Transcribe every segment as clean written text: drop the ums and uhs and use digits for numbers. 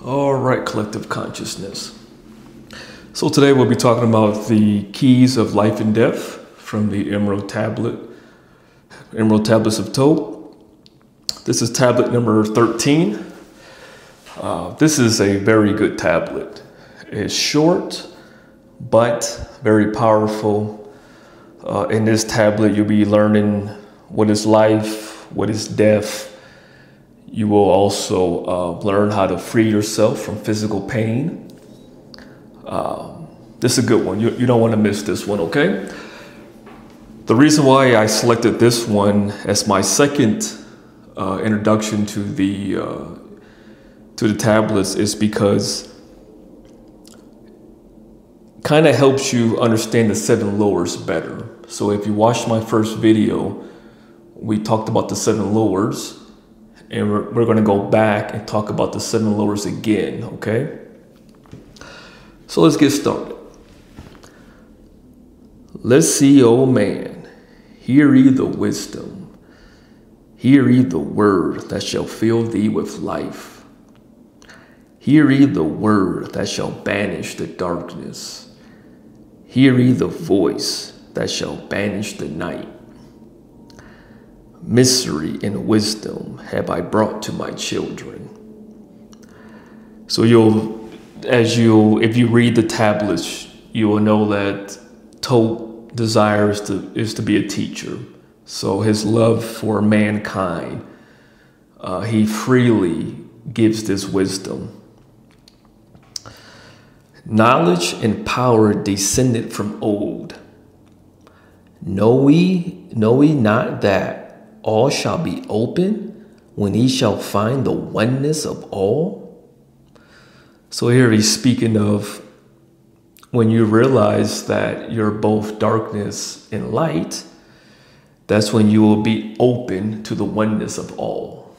All right, collective consciousness. So today we'll be talking about the keys of life and death from the Emerald Tablets of Thoth. This is tablet number 13. This is a very good tablet. It's short, but very powerful. In this tablet, you'll be learning what is life, what is death. You will also learn how to free yourself from physical pain. This is a good one. You don't want to miss this one, okay? The reason why I selected this one as my second introduction to the tablets is because it kind of helps you understand the 7 lowers better. So if you watched my first video, we talked about the 7 lowers. And we're going to go back and talk about the 7 lowers again, okay? So let's get started. Let's see, old man, hear ye the wisdom, hear ye the word that shall fill thee with life. Hear ye the word that shall banish the darkness. Hear ye the voice that shall banish the night. Mystery and wisdom have I brought to my children. So if you read the tablets, you will know that Thoth desires is to be a teacher. So his love for mankind, he freely gives this wisdom. Knowledge and power descended from old. Know ye not that all shall be open when he shall find the oneness of all? So here he's speaking of when you realize that you're both darkness and light, that's when you will be open to the oneness of all.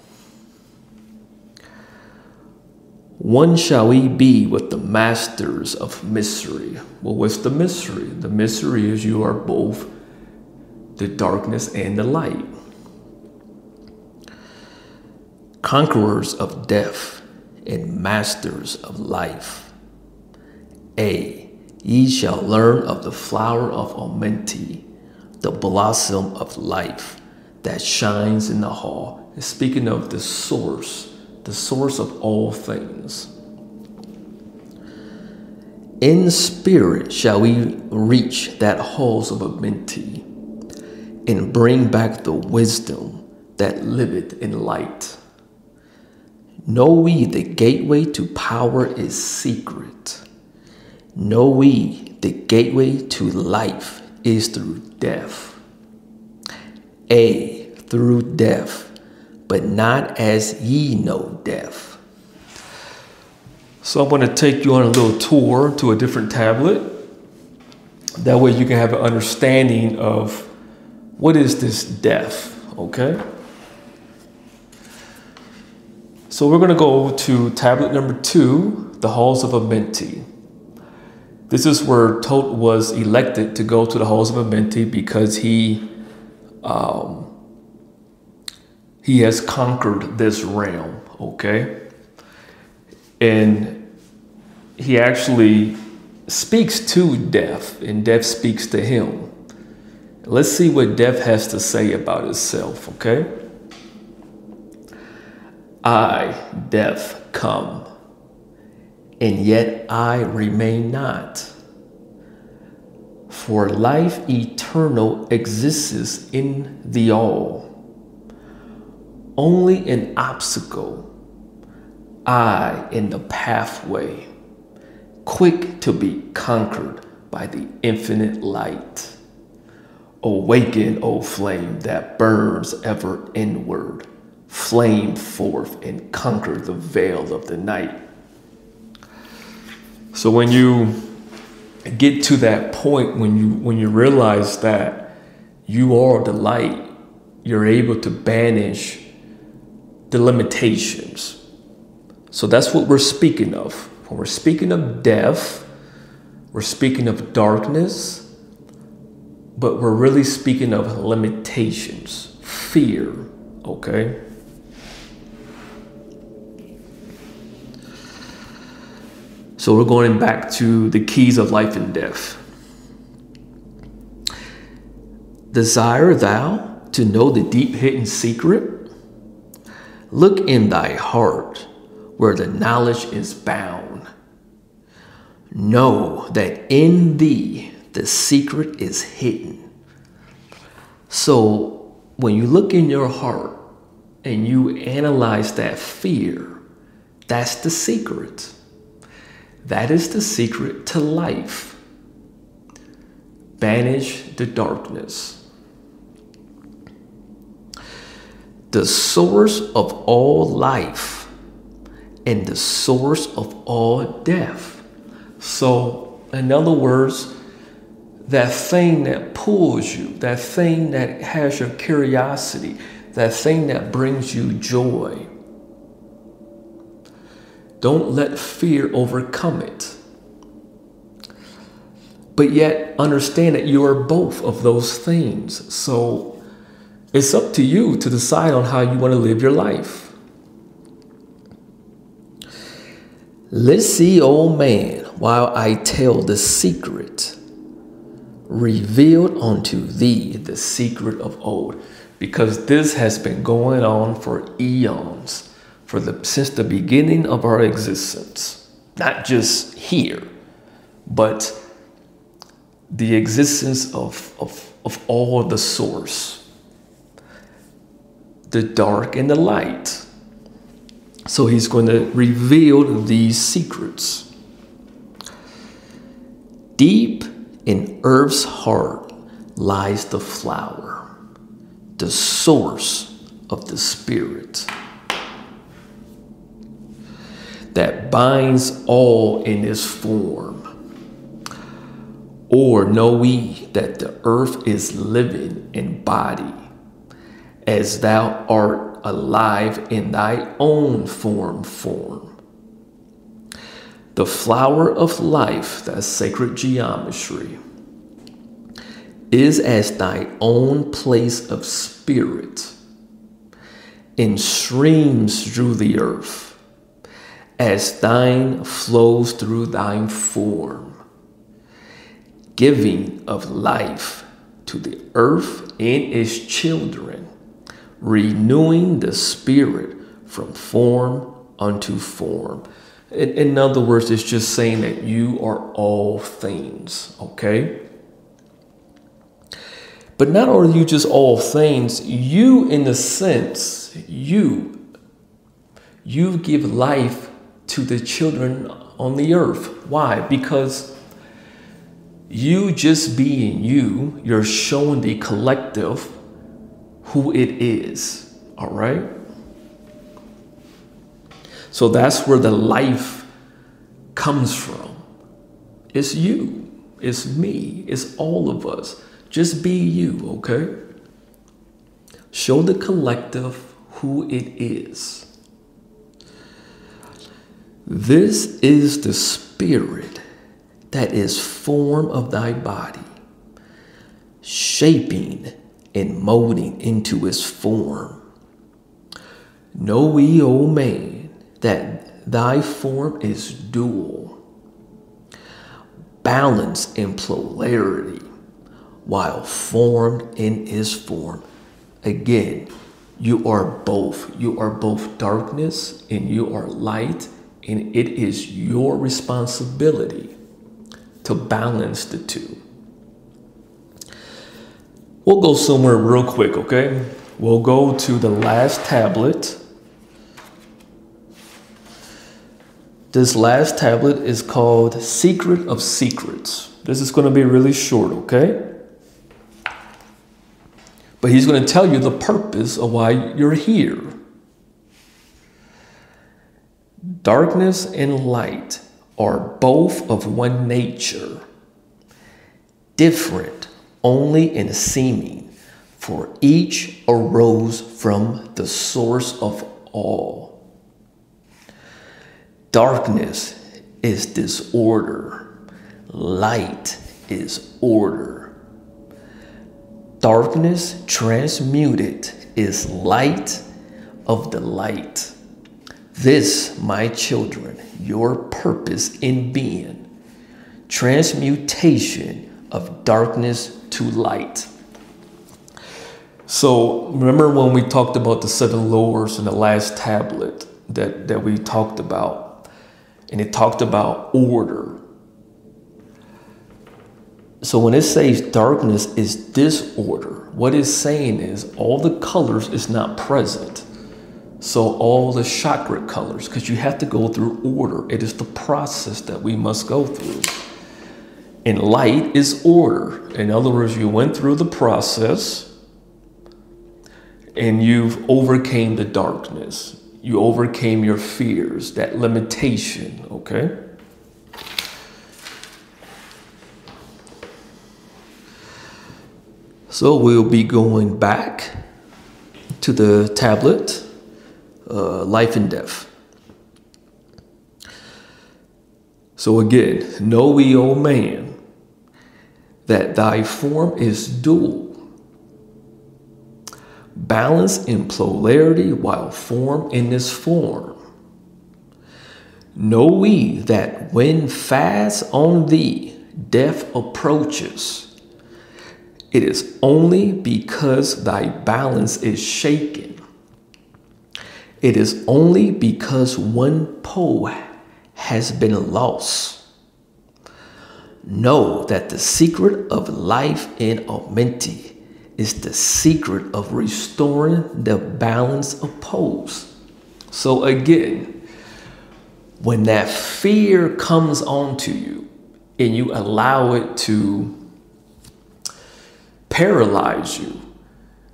One shall we be with the masters of mystery. Well, what's the mystery? The mystery is you are both the darkness and the light. Conquerors of death and masters of life. Ye shall learn of the flower of Amenti, the blossom of life that shines in the hall. It's speaking of the source of all things. In spirit shall we reach that halls of Amenti and bring back the wisdom that liveth in light. Know we the gateway to power is secret. Know we the gateway to life is through death. Through death, but not as ye know death. So I'm going to take you on a little tour to a different tablet. That way you can have an understanding of what is this death, okay? So we're going to go to tablet number 2, the halls of Amenti. This is where Thoth was elected to go to the halls of Amenti because he has conquered this realm, okay? And he actually speaks to death, and death speaks to him. Let's see what death has to say about itself, okay? I, death, come, and yet I remain not. For life eternal exists in the all. Only an obstacle, I in the pathway, quick to be conquered by the infinite light. Awaken, O flame that burns ever inward. Flame forth and conquer the veil of the night. So when you get to that point, when you realize that you are the light, you're able to banish the limitations. So that's what we're speaking of. When we're speaking of death, we're speaking of darkness, but we're really speaking of limitations, fear, okay? So we're going back to the keys of life and death. Desire thou to know the deep hidden secret? Look in thy heart where the knowledge is bound. Know that in thee the secret is hidden. So when you look in your heart and you analyze that fear, that's the secret. That is the secret to life. Banish the darkness. The source of all life and the source of all death. So, in other words, that thing that pulls you, that thing that has your curiosity, that thing that brings you joy, don't let fear overcome it. But yet understand that you are both of those things. So it's up to you to decide on how you want to live your life. Listen, old man, while I tell the secret, revealed unto thee the secret of old. Because this has been going on for eons, since the beginning of our existence. Not just here, but the existence of all the source, the dark and the light. So he's going to reveal these secrets. Deep in earth's heart lies the flower, the source of the spirit that binds all in its form. Or know we that the earth is living in body, as thou art alive in thy own form. The flower of life, that's sacred geometry, is as thy own place of spirit, in streams through the earth, as thine flows through thine form, giving of life to the earth and its children, renewing the spirit from form unto form. In other words, it's just saying that you are all things, okay? But not only are you just all things, you, in the sense, you give life to the children on the earth. Why? Because you just being you, you're showing the collective who it is, all right? So that's where the life comes from. It's you, it's me, it's all of us. Just be you, okay? Show the collective who it is. This is the spirit that is form of thy body, shaping and molding into its form. Know we, O man, that thy form is dual, balanced in polarity, while formed in its form. Again, you are both. You are both darkness and you are light, and it is your responsibility to balance the two. We'll go somewhere real quick, okay? We'll go to the last tablet. This last tablet is called Secret of Secrets. This is going to be really short, okay? But he's going to tell you the purpose of why you're here. Darkness and light are both of one nature, different only in seeming, for each arose from the source of all. Darkness is disorder, light is order. Darkness transmuted is light of the light. This, my children, your purpose in being, transmutation of darkness to light. So remember when we talked about the 7 lowers in the last tablet that we talked about, and it talked about order. So when it says darkness is disorder, what it's saying is all the colors is not present. So all the chakra colors, because you have to go through order. It is the process that we must go through. And light is order. In other words, you went through the process and you've overcame the darkness. You overcame your fears, that limitation, okay? So we'll be going back to the tablet, life and death. So again, know ye, O man, that thy form is dual, balance in polarity while form in this form. Know we that when fast on thee death approaches, it is only because thy balance is shaken. It is only because one pole has been lost. Know that the secret of life in Almighty is the secret of restoring the balance of poles. So again, when that fear comes onto you and you allow it to paralyze you,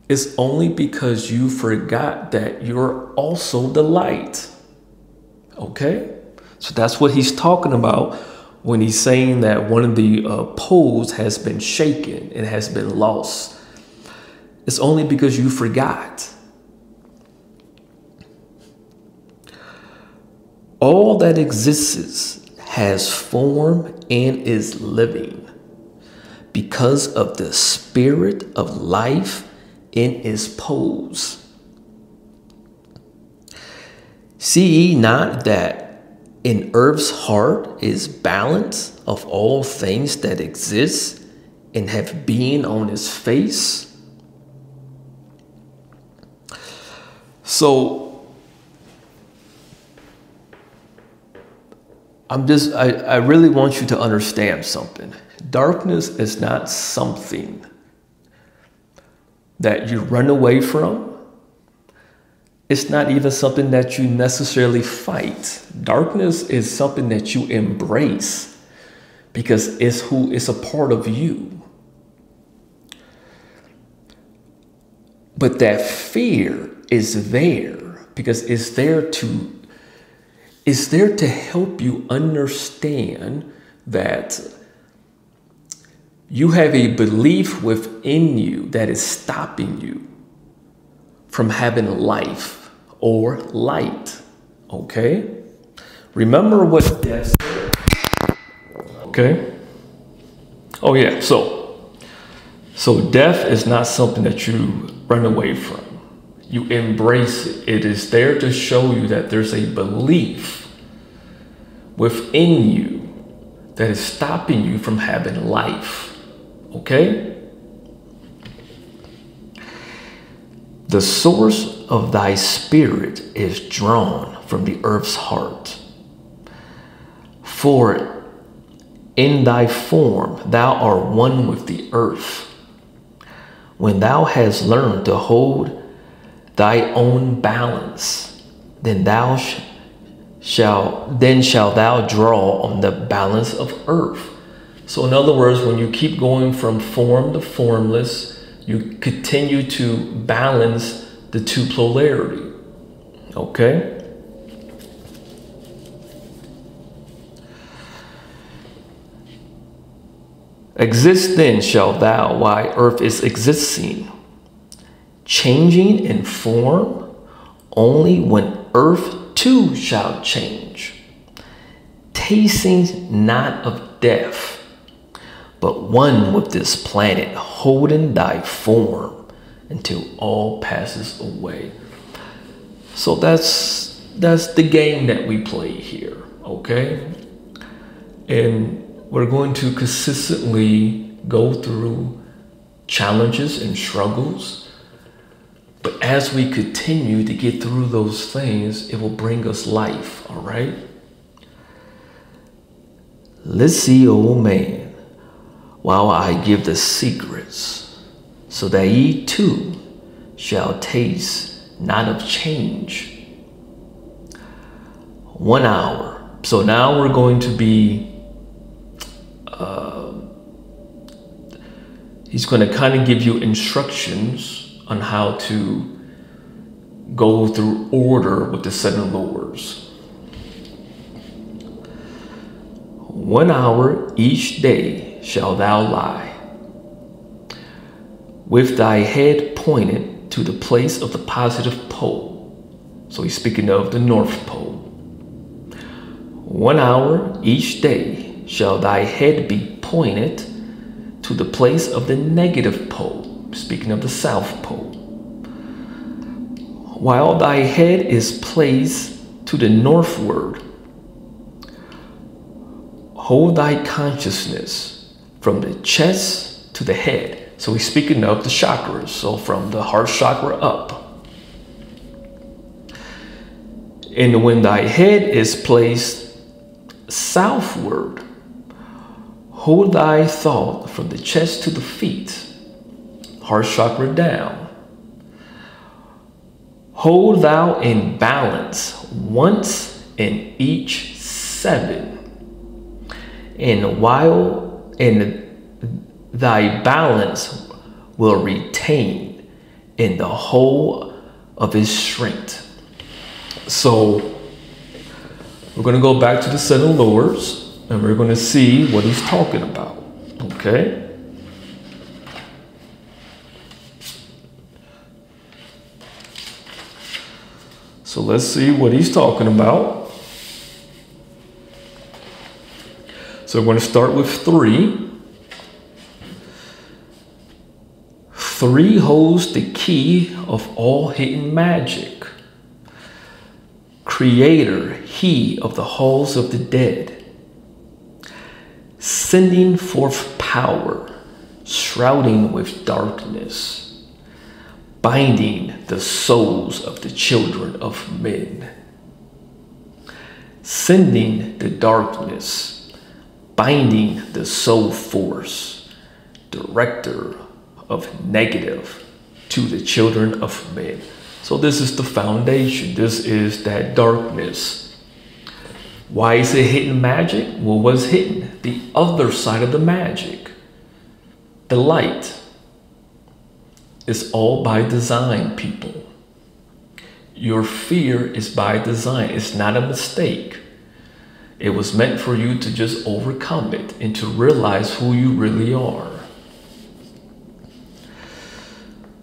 it's only because you forgot that you're also the light. Okay? So that's what he's talking about when he's saying that one of the poles has been shaken, it has been lost. It's only because you forgot. All that exists has form and is living because of the spirit of life in its poles. See ye not that in earth's heart is balance of all things that exist and have being on its face? So I really want you to understand something. Darkness is not something that you run away from. It's not even something that you necessarily fight. Darkness is something that you embrace because it's a part of you. But that fear is there because it's there to help you understand that you have a belief within you that is stopping you from having life or light. Okay? Remember what death said. Okay? Oh yeah, so death is not something that you run away from. You embrace it. It is there to show you that there's a belief within you that is stopping you from having life. Okay? The source of thy spirit is drawn from the earth's heart. For in thy form thou art one with the earth. When thou hast learned to hold thy own balance, then shalt thou draw on the balance of earth. So in other words, when you keep going from form to formless, you continue to balance the two polarity. Okay? Exist then shall thou while earth is existing, changing in form only when earth too shall change, tasting not of death, but one with this planet, holding thy form until all passes away. So that's that's the game that we play here, okay? And we're going to consistently go through challenges and struggles. But as we continue to get through those things, it will bring us life, all right? Let's see, old man, while I give the secrets, so that ye too shall taste not of change. 1 hour. So now we're going to be, he's going to kind of give you instructions on how to go through order with the 7 lords. 1 hour each day shall thou lie, with thy head pointed to the place of the positive pole. So he's speaking of the North Pole. 1 hour each day shall thy head be pointed to the place of the negative pole, speaking of the South Pole. While thy head is placed to the northward, hold thy consciousness from the chest to the head. So he's speaking of the chakras, so from the heart chakra up. And when thy head is placed southward, hold thy thought from the chest to the feet, heart chakra down. Hold thou in balance once in each 7. And while in thy balance will retain in the whole of his strength. So we're going to go back to the 7 lords and we're going to see what he's talking about. Okay? So let's see what he's talking about. So we're going to start with 3. 3 holds the key of all hidden magic. Creator, he of the halls of the dead, sending forth power, shrouding with darkness, binding the souls of the children of men, sending the darkness, binding the soul force, director of negative to the children of men. So this is the foundation. This is that darkness. Why is it hidden magic? Well, what's hidden? The other side of the magic. The light. It's all by design, people. Your fear is by design. It's not a mistake. It was meant for you to just overcome it and to realize who you really are.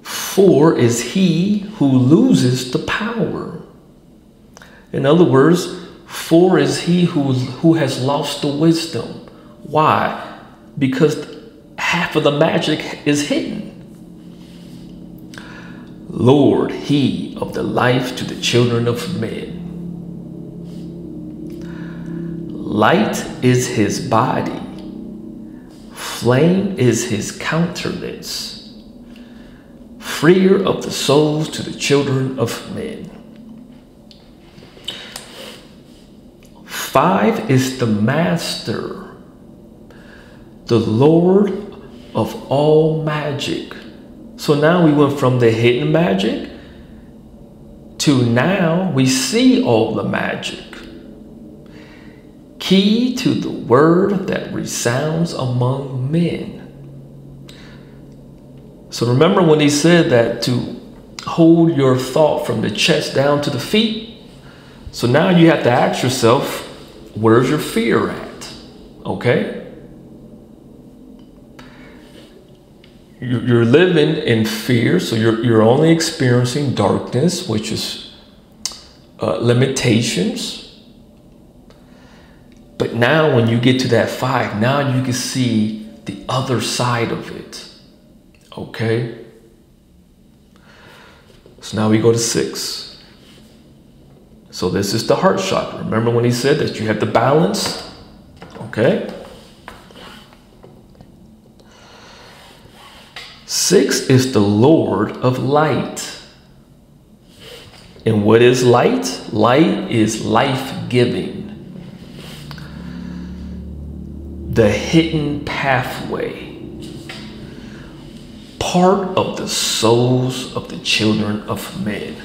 4 is he who loses the power. In other words, 4 is he who has lost the wisdom. Why? Because half of the magic is hidden. Lord, he of the life to the children of men. Light is his body. Flame is his countenance. Freer of the souls to the children of men. 5 is the master, the Lord of all magic. So now we went from the hidden magic to now we see all the magic. Key to the word that resounds among men. So remember when he said that to hold your thought from the chest down to the feet? So now you have to ask yourself, where's your fear at? Okay? You're living in fear, so you're only experiencing darkness, which is limitations. But now when you get to that 5, now you can see the other side of it. Okay? So now we go to 6. So this is the heart chakra. Remember when he said that you have the balance? Okay. 6 is the Lord of light. And what is light? Light is life-giving. The hidden pathway. Part of the souls of the children of men.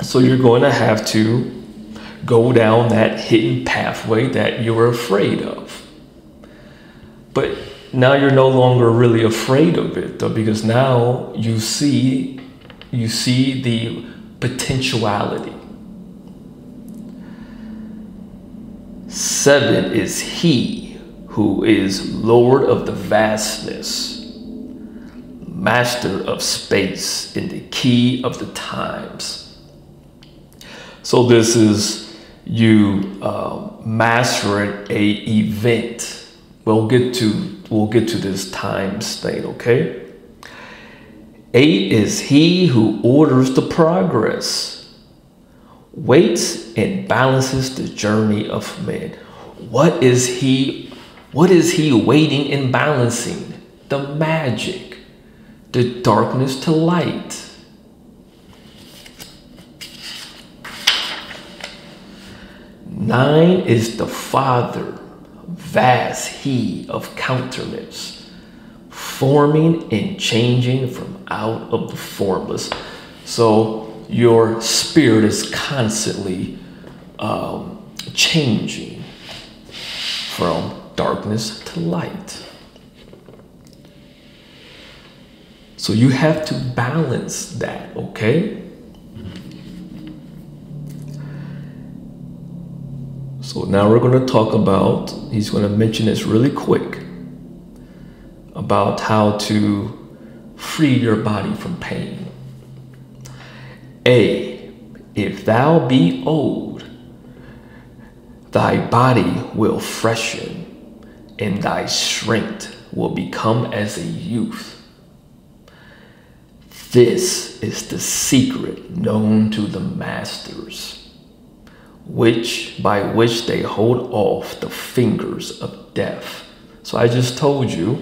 So you're going to have to go down that hidden pathway that you're afraid of. But now you're no longer really afraid of it, though, because now you see the potentiality. 7 is he who is Lord of the vastness, master of space, and the key of the times. So this is you mastering a event. We'll get to this times thing, okay? 8 is he who orders the progress, waits and balances the journey of men. What is he waiting and balancing? The magic, the darkness to light. 9 is the Father, vast he of countenance, forming and changing from out of the formless. So your spirit is constantly changing from darkness to light. So you have to balance that, okay? So now we're going to talk about, he's going to mention this really quick, about how to free your body from pain. A, if thou be old, thy body will freshen, and thy strength will become as a youth. This is the secret known to the masters, by which they hold off the fingers of death. So I just told you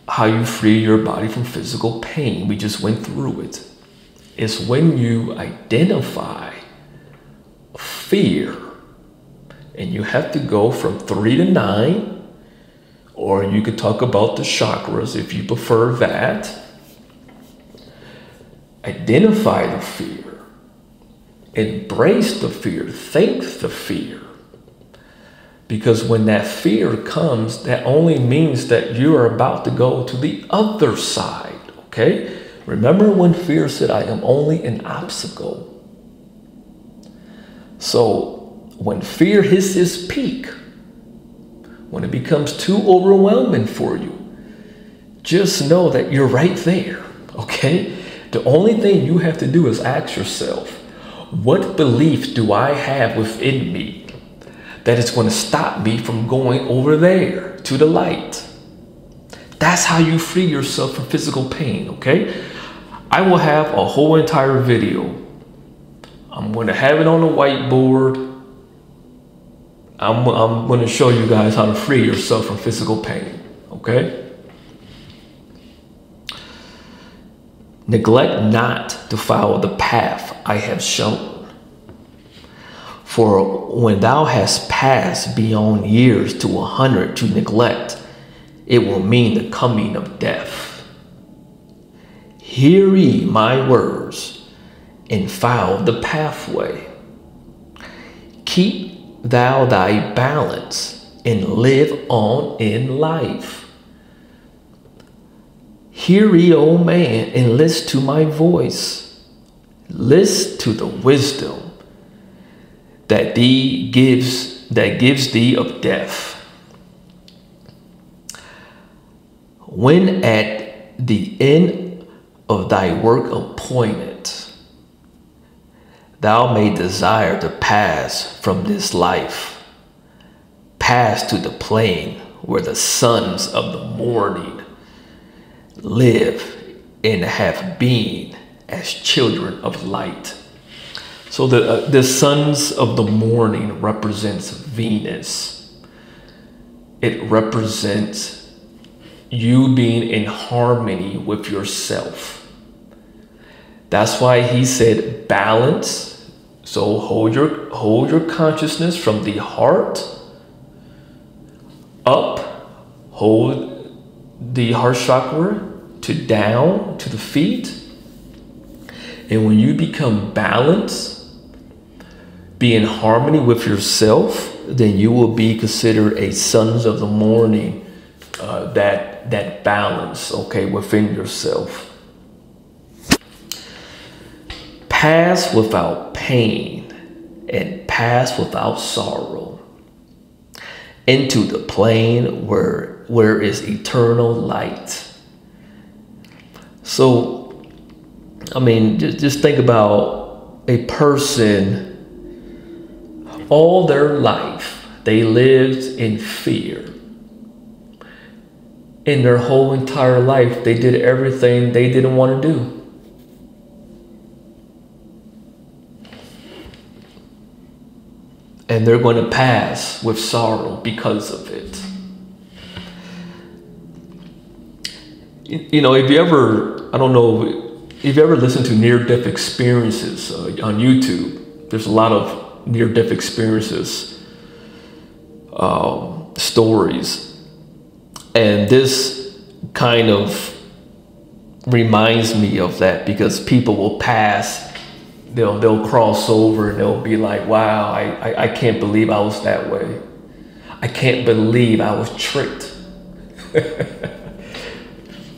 how you free your body from physical pain. We just went through it. It's when you identify fear, and you have to go from 3 to 9, or you could talk about the chakras if you prefer that. Identify the fear. Embrace the fear, thank the fear. Because when that fear comes, that only means that you are about to go to the other side, okay? Remember when fear said, I am only an obstacle. So when fear hits its peak, when it becomes too overwhelming for you, just know that you're right there, okay? The only thing you have to do is ask yourself, what belief do I have within me that is going to stop me from going over there to the light? That's how you free yourself from physical pain, okay? I will have a whole entire video. I'm going to have it on the whiteboard. I'm going to show you guys how to free yourself from physical pain, okay? Neglect not to follow the path I have shown. For when thou hast passed beyond years to 100 to neglect, it will mean the coming of death. Hear ye my words, and follow the pathway. Keep thou thy balance, and live on in life. Hear ye, O man, and listen to my voice. Listen to the wisdom that gives thee of death. When at the end of thy work appointed, thou may desire to pass from this life, pass to the plain where the sons of the morning live and have being as children of light. So the sons of the morning represents Venus. It represents you being in harmony with yourself. That's why he said balance. So hold your consciousness from the heart up, hold the heart chakra to down to the feet. And when you become balanced, be in harmony with yourself, then you will be considered a sons of the morning, that balance, okay, within yourself. Pass without pain and pass without sorrow into the plane where is eternal light. So, I mean, just think about a person, all their life, they lived in fear. In their whole entire life, they did everything they didn't want to do. And they're going to pass with sorrow because of it. You know, if you ever, I don't know, if you ever listen to near-death experiences on YouTube, there's a lot of near-death experiences, stories. And this kind of reminds me of that, because people will pass, they'll cross over and they'll be like, wow, I can't believe I was that way. I can't believe I was tricked.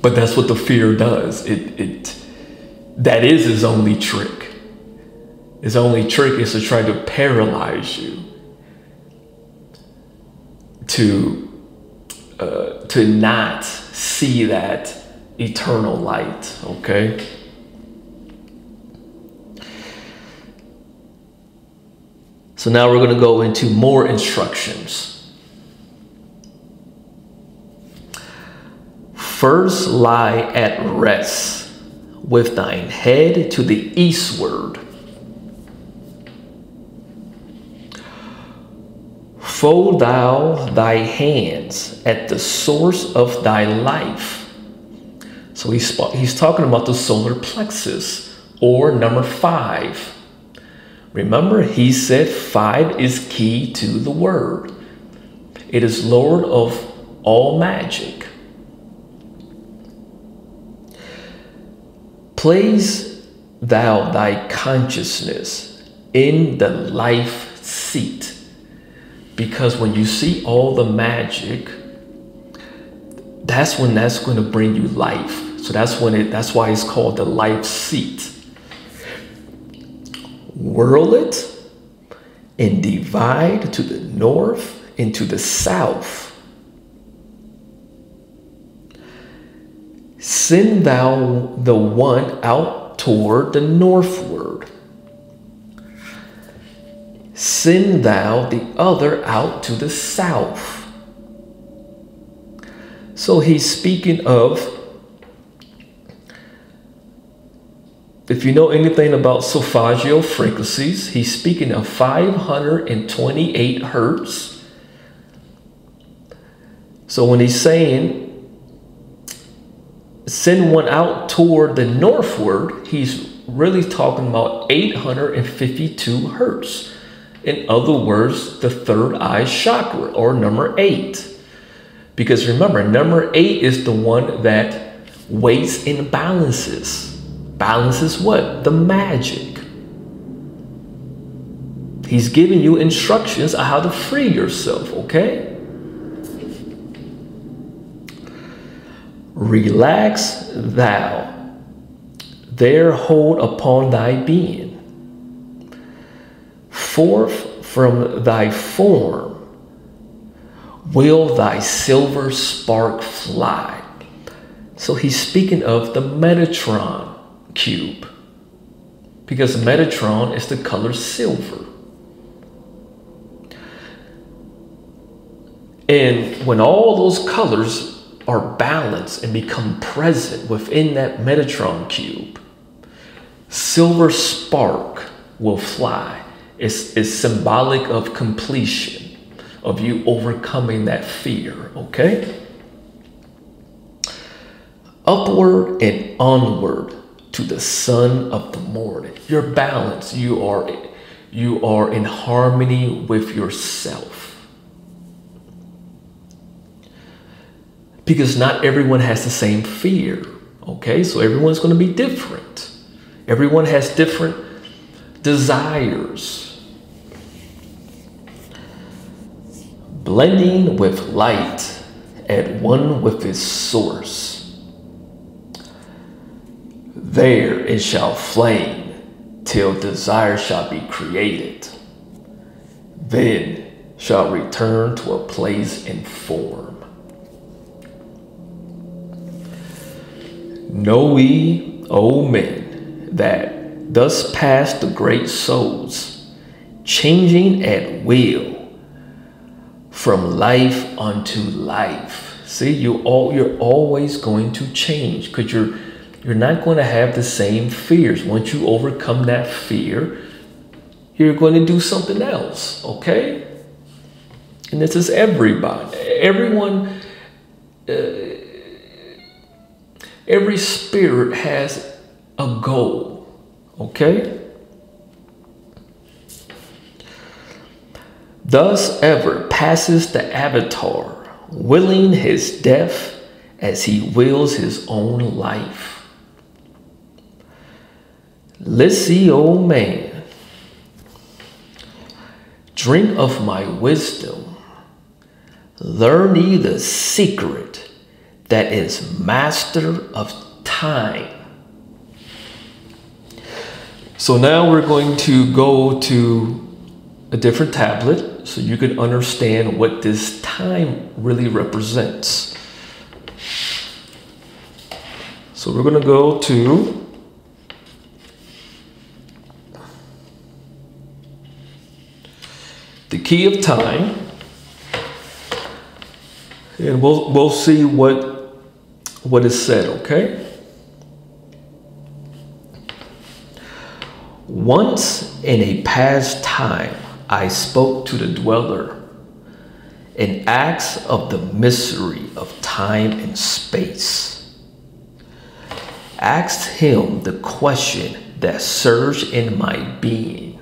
But that's what the fear does. That is his only trick. His only trick is to try to paralyze you, to not see that eternal light, okay? So now we're going to go into more instructions. First lie at rest with thine head to the eastward. Fold thou thy hands at the source of thy life. So he's talking about the solar plexus, or number 5. Remember, he said 5 is key to the word. It is Lord of all magic. Place thou thy consciousness in the life seat. Because when you see all the magic, that's when that's going to bring you life. So that's why it's called the life seat. Whirl it and divide to the north and to the south. Send thou the one out toward the northward. Send thou the other out to the south. So he's speaking of, if you know anything about solfeggio frequencies, he's speaking of 528 hertz. So when he's saying, send one out toward the northward, he's really talking about 852 hertz. In other words, the third eye chakra, or number 8. Because remember, number 8 is the one that weights and balances. Balances what? The magic. He's giving you instructions on how to free yourself, okay? Relax thou, there hold upon thy being. Forth from thy form will thy silver spark fly. So he's speaking of the Metatron cube, because Metatron is the color silver. And when all those colors are balanced and become present within that Metatron cube, silver spark will fly. It's symbolic of completion, of you overcoming that fear, okay? Upward and onward to the sun of the morning. You're balanced. You are in harmony with yourself. Because not everyone has the same fear, okay? So everyone's going to be different. Everyone has different desires. Blending with light at one with its source. There it shall flame till desire shall be created. Then shall return to a place and form. Know ye, O men, that thus pass the great souls, changing at will from life unto life. See, you're always going to change, because you're not going to have the same fears. Once you overcome that fear, you're going to do something else, okay? And this is everybody. Everyone, every spirit has a goal, okay? Thus ever passes the avatar, willing his death as he wills his own life. Listen, O man, drink of my wisdom, learn ye the secret that is master of time. So now we're going to go to a different tablet so you can understand what this time really represents. So we're going to go to the key of time, and we'll see what is said, okay? Once in a past time, I spoke to the dweller and asked of the mystery of time and space. Asked him the question that surged in my being,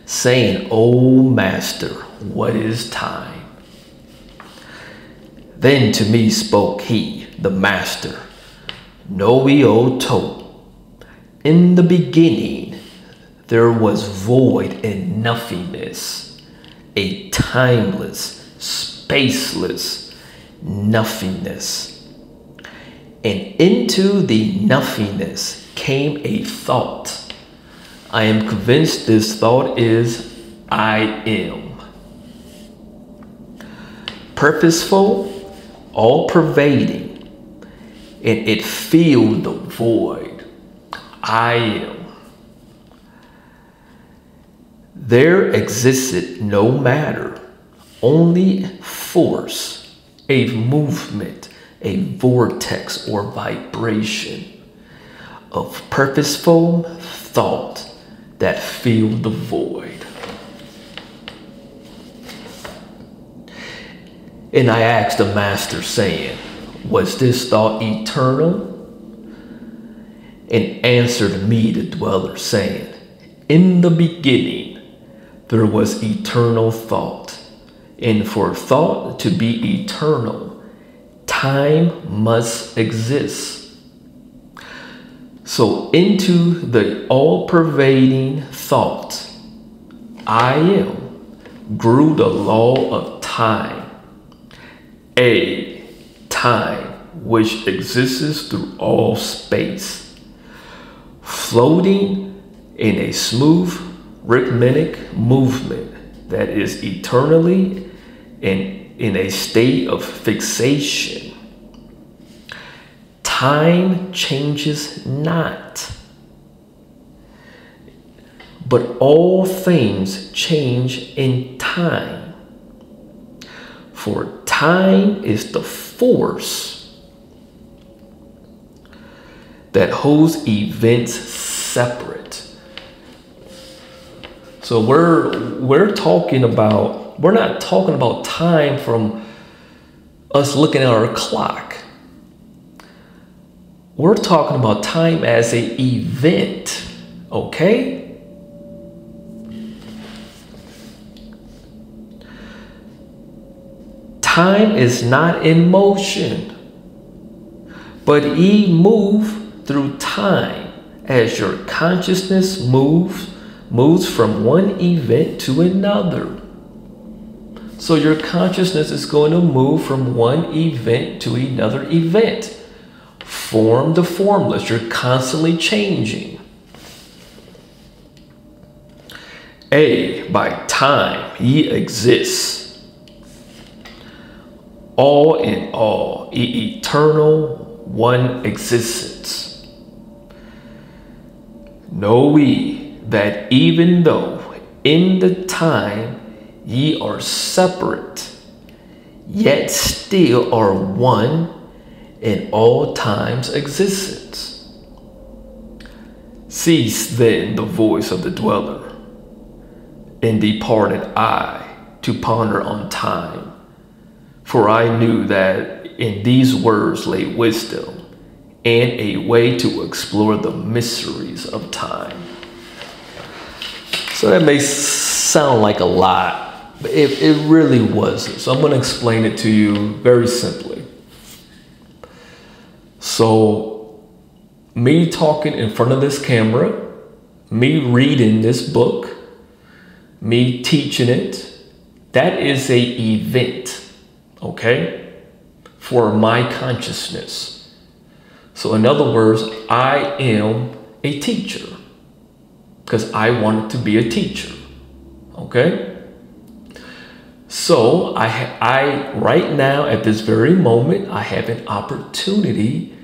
saying, O master, what is time? Then to me spoke he, the master, Know ye, O Thoth, in the beginning there was void and nothingness, a timeless, spaceless nothingness. And into the nothingness came a thought. I am convinced this thought is I am. Purposeful, all-pervading, and it filled the void. I am. There existed no matter, only force, a movement, a vortex or vibration of purposeful thought that filled the void. And I asked the master, saying, was this thought eternal? And answered me the dweller, saying, in the beginning there was eternal thought, and for thought to be eternal, time must exist. So into the all-pervading thought, I am, grew the law of time, a time which exists through all space, floating in a smooth rhythmic movement that is eternally in a state of fixation. Time changes not, but all things change in time. For time is the force that holds events separate. So we're talking about, we're not talking about time from us looking at our clock. We're talking about time as an event, okay? Time is not in motion, but ye move through time as your consciousness moves from one event to another. So your consciousness is going to move from one event to another event. Form to formless, you're constantly changing. By time ye exist. All in all, eternal one existence. Know we that even though in the time ye are separate, yet still are one in all times existence. Cease then the voice of the dweller, and departed I to ponder on time, for I knew that in these words lay wisdom and a way to explore the mysteries of time. So that may sound like a lot, but it really wasn't. So I'm going to explain it to you very simply. So me talking in front of this camera, me reading this book, me teaching it, that is an event, okay, for my consciousness. So in other words, I am a teacher because I wanted to be a teacher, okay? So I right now at this very moment, I have an opportunity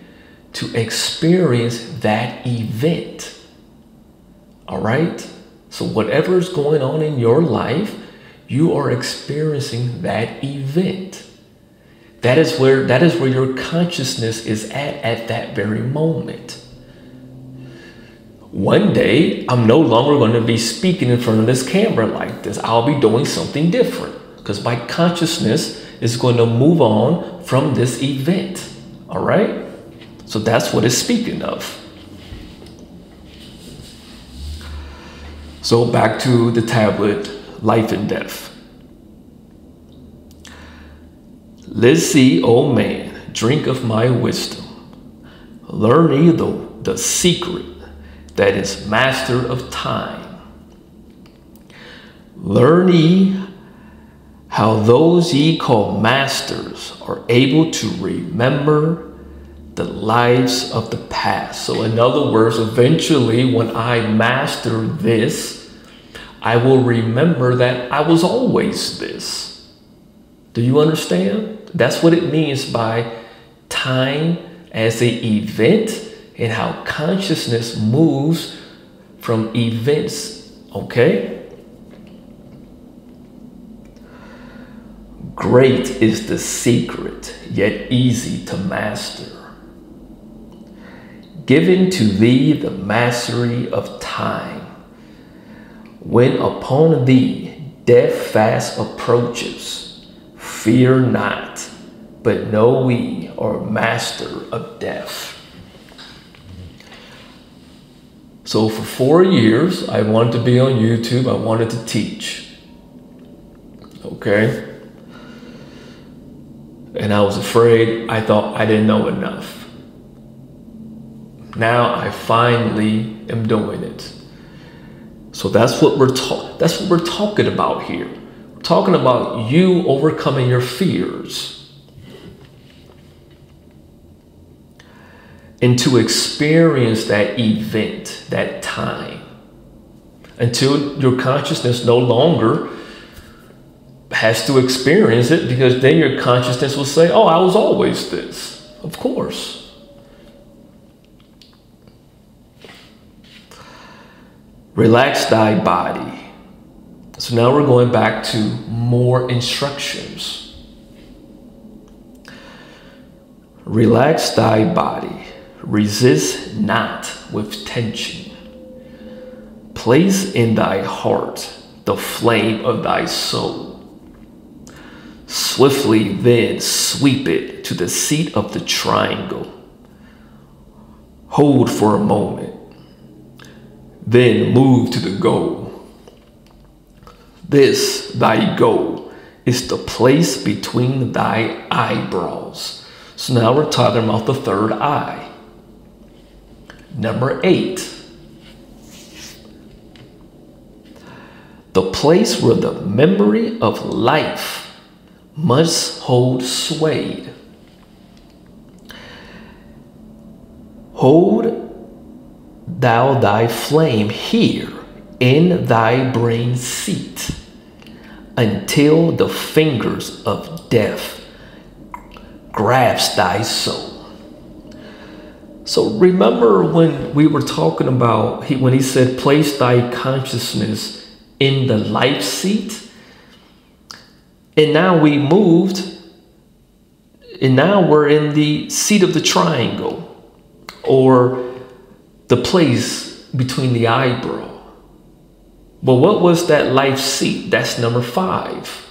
to experience that event. All right? So whatever is going on in your life, you are experiencing that event. That is where your consciousness is at that very moment. One day, I'm no longer going to be speaking in front of this camera like this. I'll be doing something different because my consciousness is going to move on from this event. All right? So that's what it's speaking of. So back to the tablet, life and death. Listen, O man, drink of my wisdom. Learn ye the secret that is master of time. Learn ye how those ye call masters are able to remember the lives of the past. So in other words, eventually when I master this, I will remember that I was always this. Do you understand? That's what it means by time as an event and how consciousness moves from events, okay? Great is the secret, yet easy to master. Given to thee the mastery of time. When upon thee death fast approaches, fear not, but know we are master of death. So for 4 years, I wanted to be on YouTube. I wanted to teach. Okay? And I was afraid. I thought I didn't know enough. Now I finally am doing it. So that's what we're talking about here. We're talking about you overcoming your fears. And to experience that event, that time, until your consciousness no longer has to experience it, because then your consciousness will say, oh, I was always this. Of course. Relax thy body. So now we're going back to more instructions. Relax thy body. Resist not with tension. place in thy heart the flame of thy soul. Swiftly then sweep it to the seat of the triangle. Hold for a moment, then move to the goal. This, thy goal, is the place between thy eyebrows. So now we're talking about the third eye. Number 8. The place where the memory of life must hold sway. Hold thou thy flame here in thy brain seat until the fingers of death grasp thy soul. So remember when we were talking about, when he said, place thy consciousness in the life seat. And now we moved, and now we're in the seat of the triangle, or the place between the eyebrow. Well, what was that life seat? That's number 5,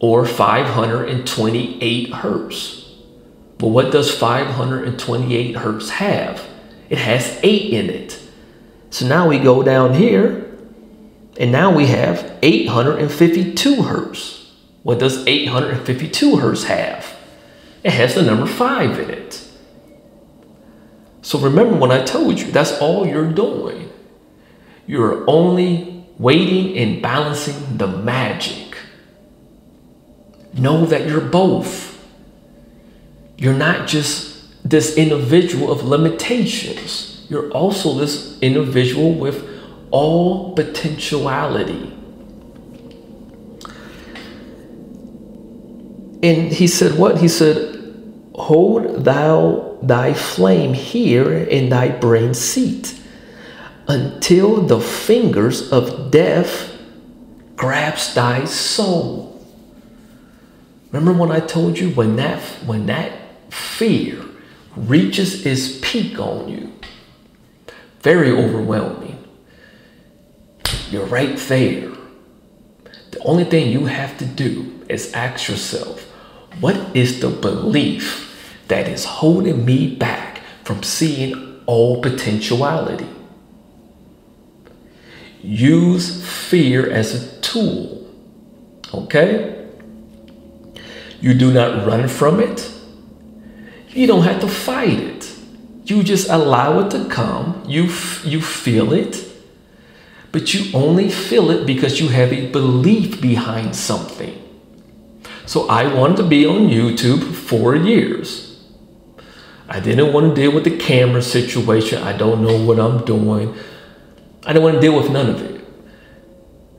or 528 hertz. Well, what does 528 hertz have? It has 8 in it. So now we go down here, and now we have 852 hertz. What does 852 hertz have? It has the number 5 in it. So remember when I told you, that's all you're doing. You're only waiting and balancing the magic. Know that you're both. You're not just this individual of limitations. You're also this individual with all potentiality. And he said what? He said, hold thou thy flame here in thy brain seat until the fingers of death grasp thy soul. Remember when I told you, when that fear reaches its peak on you, very overwhelming, you're right there. The only thing you have to do is ask yourself, what is the belief that is holding me back from seeing all potentiality? Use fear as a tool, okay? You do not run from it. You don't have to fight it. You just allow it to come. You feel it, but you only feel it because you have a belief behind something. So I wanted to be on YouTube for 4 years. I didn't want to deal with the camera situation. I don't know what I'm doing. I didn't want to deal with none of it.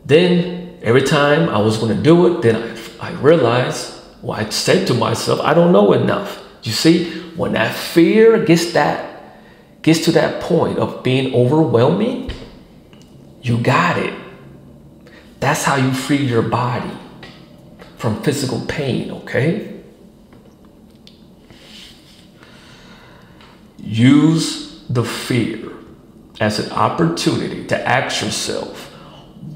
Then every time I was going to do it, then I realized, well, I said to myself, I don't know enough. You see, when that fear gets to that point of being overwhelming, you got it. That's how you free your body from physical pain, okay? Use the fear as an opportunity to ask yourself,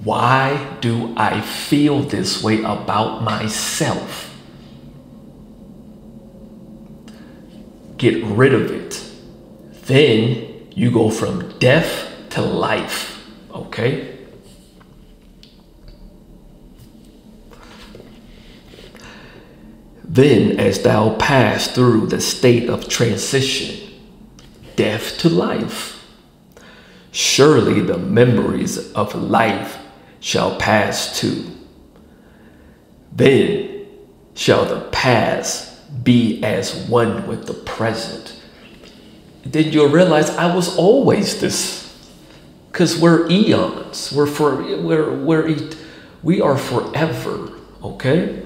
why do I feel this way about myself? Get rid of it. Then you go from death to life, okay? Then as thou pass through the state of transition, death to life, surely the memories of life shall pass too. Then shall the past be as one with the present. Then you'll realize I was always this, because we're eons. We are forever, okay?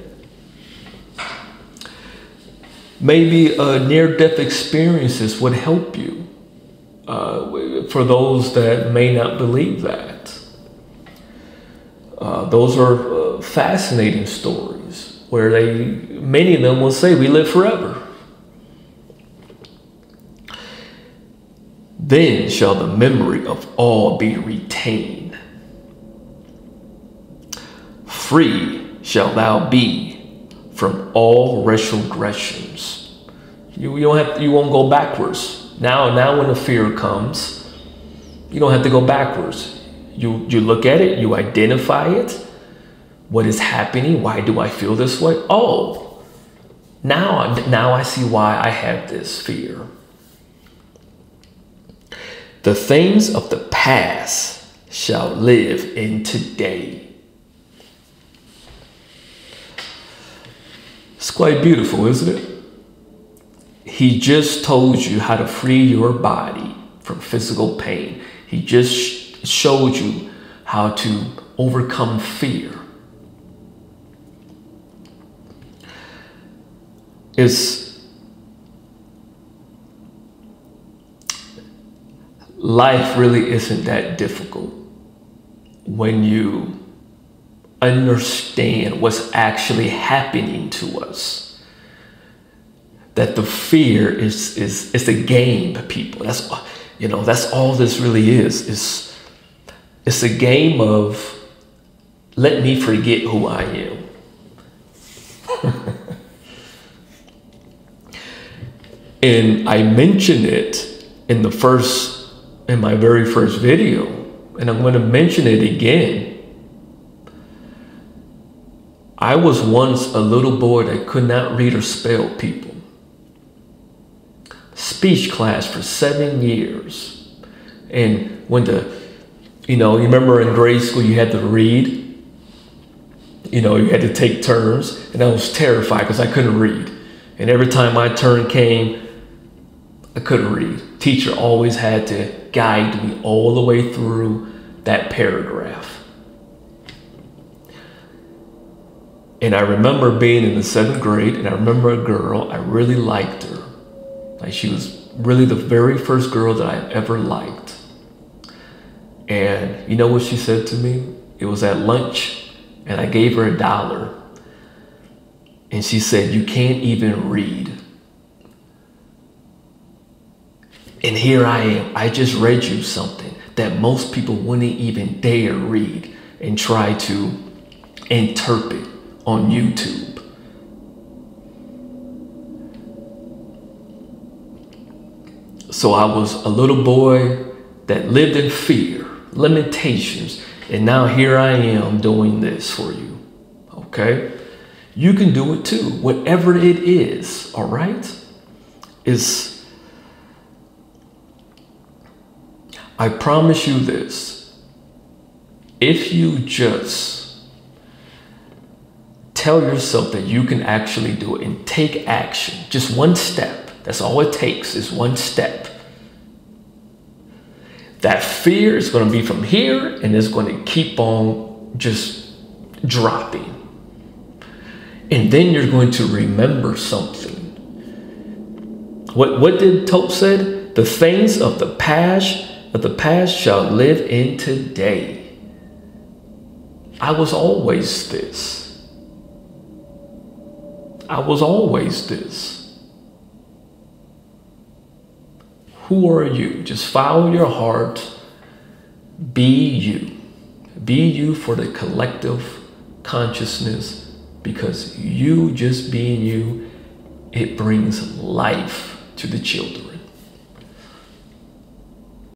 Maybe near-death experiences would help you for those that may not believe that. Those are fascinating stories where many of them will say we live forever. Then shall the memory of all be retained. Free shall thou be from all retrogressions. You won't go backwards. Now when the fear comes, you don't have to go backwards. You look at it, you identify it. What is happening? Why do I feel this way? Oh, now I see why I have this fear. The things of the past shall live in today. It's quite beautiful, isn't it? He just told you how to free your body from physical pain. He just showed you how to overcome fear. Life really isn't that difficult when you understand what's actually happening to us. That the fear is a game, people. That's all this really is. It's a game of let me forget who I am. And I mentioned it in my very first video, and I'm going to mention it again. I was once a little boy that could not read or spell, people. Speech class for 7 years. And when you remember in grade school you had to read, you had to take turns, and I was terrified because I couldn't read. And every time my turn came, I couldn't read. Teacher always had to guide me all the way through that paragraph. And I remember being in the 7th grade, and I remember a girl, I really liked her. Like, she was really the very first girl that I ever liked. And you know what she said to me? It was at lunch, and I gave her $1. And she said, "You can't even read." And here I am. I just read you something that most people wouldn't even dare read and try to interpret on YouTube. So I was a little boy that lived in fear, limitations, and now here I am doing this for you, okay? You can do it too, whatever it is, all right? I promise you this, if you just tell yourself that you can actually do it and take action, just one step, that's all it takes is one step. That fear is going to be from here and it's going to keep on just dropping. And then you're going to remember something. What did Thoth said? The things of the past shall live in today. I was always this. I was always this. Who are you? Just follow your heart. Be you. Be you for the collective consciousness, because you just being you, it brings life to the children.